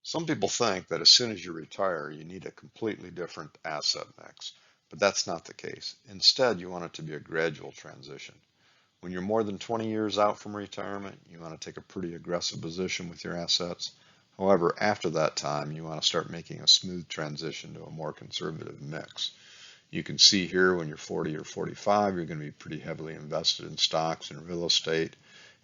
Some people think that as soon as you retire, you need a completely different asset mix, but that's not the case. Instead, you want it to be a gradual transition. When you're more than 20 years out from retirement, you want to take a pretty aggressive position with your assets. However, after that time, you want to start making a smooth transition to a more conservative mix. You can see here when you're 40 or 45, you're going to be pretty heavily invested in stocks and real estate.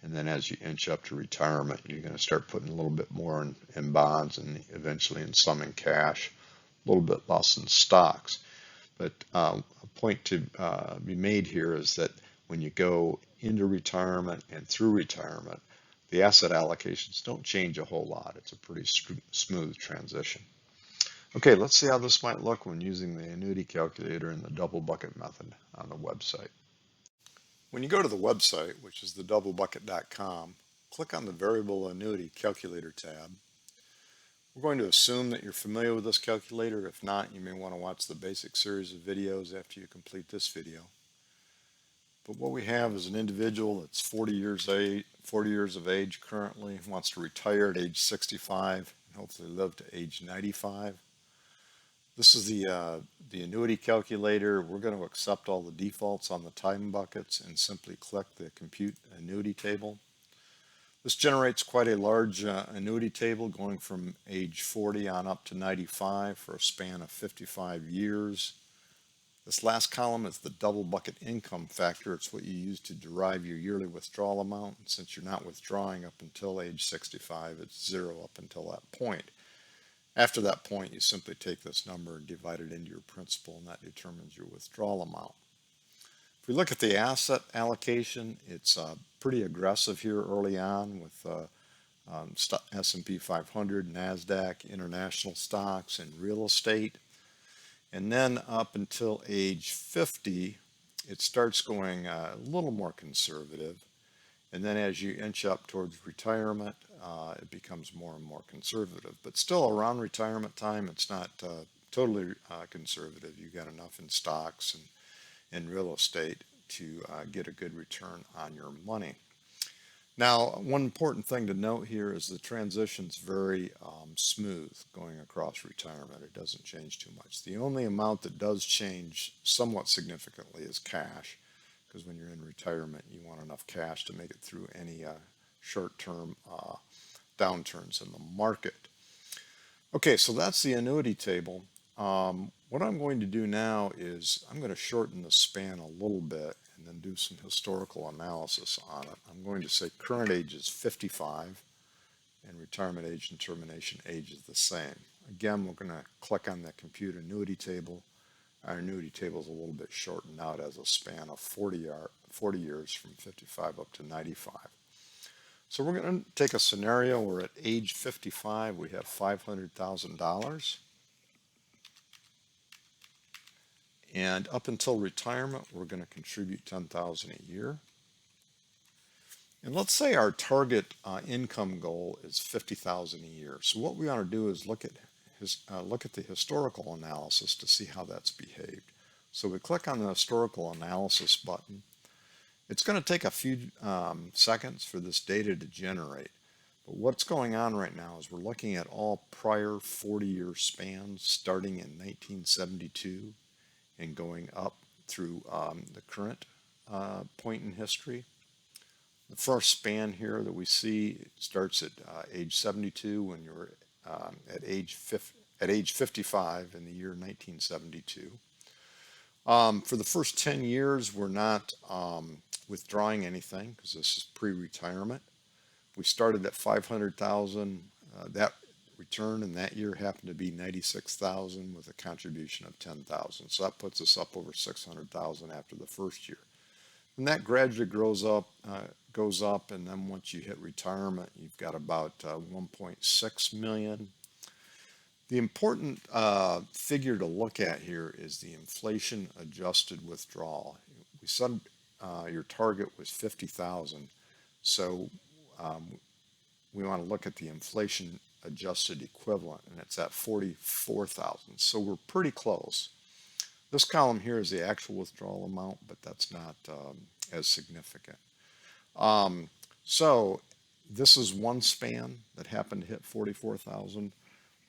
And then as you inch up to retirement, you're going to start putting a little bit more in bonds and eventually in some in cash, a little bit less in stocks. But a point to be made here is that when you go into retirement and through retirement, the asset allocations don't change a whole lot. It's a pretty smooth transition. Okay, let's see how this might look when using the annuity calculator in the double bucket method on the website. When you go to the website, which is thedoublebucket.com, click on the Variable Annuity Calculator tab. We're going to assume that you're familiar with this calculator. If not, you may want to watch the basic series of videos after you complete this video. But what we have is an individual that's 40 years of age currently, wants to retire at age 65 and hopefully live to age 95. This is the annuity calculator. We're going to accept all the defaults on the time buckets and simply click the compute annuity table. This generates quite a large annuity table going from age 40 on up to 95 for a span of 55 years. This last column is the double bucket income factor. It's what you use to derive your yearly withdrawal amount. And since you're not withdrawing up until age 65, it's zero up until that point. After that point, you simply take this number and divide it into your principal, and that determines your withdrawal amount. If we look at the asset allocation, it's pretty aggressive here early on with S&P 500, NASDAQ, international stocks, and real estate. And then up until age 50, it starts going a little more conservative. And then as you inch up towards retirement, it becomes more and more conservative. But still around retirement time, it's not totally conservative. You got enough in stocks and real estate to get a good return on your money. Now, one important thing to note here is the transition's very smooth going across retirement. It doesn't change too much. The only amount that does change somewhat significantly is cash, because when you're in retirement, you want enough cash to make it through any short-term downturns in the market. Okay, so that's the annuity table. What I'm going to do now is I'm going to shorten the span a little bit and then do some historical analysis on it. I'm going to say current age is 55 and retirement age and termination age is the same. Again, we're going to click on the compute annuity table. Our annuity table is a little bit shortened out as a span of 40 years from 55 up to 95. So we're going to take a scenario where at age 55 we have $500,000. And up until retirement, we're going to contribute $10,000 a year. And let's say our target income goal is $50,000 a year. So what we want to do is look at the historical analysis to see how that's behaved. So we click on the historical analysis button. It's going to take a few seconds for this data to generate. But what's going on right now is we're looking at all prior 40-year spans starting in 1972 and going up through the current point in history. The first span here that we see starts at age 72 when you're at age 55 in the year 1972. For the first 10 years, we're not withdrawing anything because this is pre-retirement. We started at 500,000. That return in that year happened to be 96,000 with a contribution of 10,000. So that puts us up over 600,000 after the first year. And that gradually goes up, and then once you hit retirement, you've got about 1.6 million. The important figure to look at here is the inflation adjusted withdrawal. We said your target was 50,000, so we want to look at the inflation adjusted equivalent, and it's at 44,000. So we're pretty close. This column here is the actual withdrawal amount, but that's not as significant. So this is one span that happened to hit 44,000.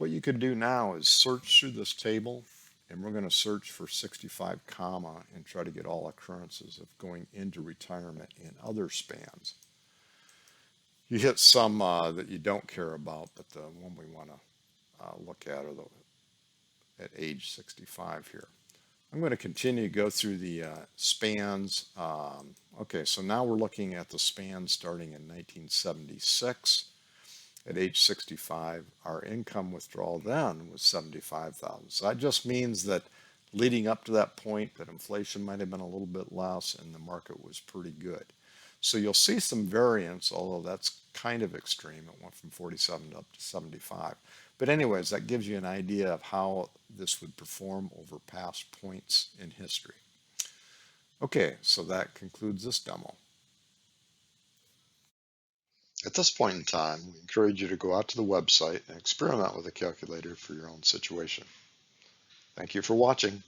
What you could do now is search through this table, and we're going to search for 65 comma and try to get all occurrences of going into retirement in other spans. You hit some that you don't care about, but the one we want to look at are at age 65 here. I'm going to continue to go through the spans. Okay, so now we're looking at the span starting in 1976. At age 65, our income withdrawal then was 75,000. So that just means that leading up to that point, that inflation might have been a little bit less and the market was pretty good. So you'll see some variance, although that's kind of extreme. It went from 47 up to 75. But anyways, that gives you an idea of how this would perform over past points in history. Okay, so that concludes this demo. At this point in time, we encourage you to go out to the website and experiment with a calculator for your own situation. Thank you for watching.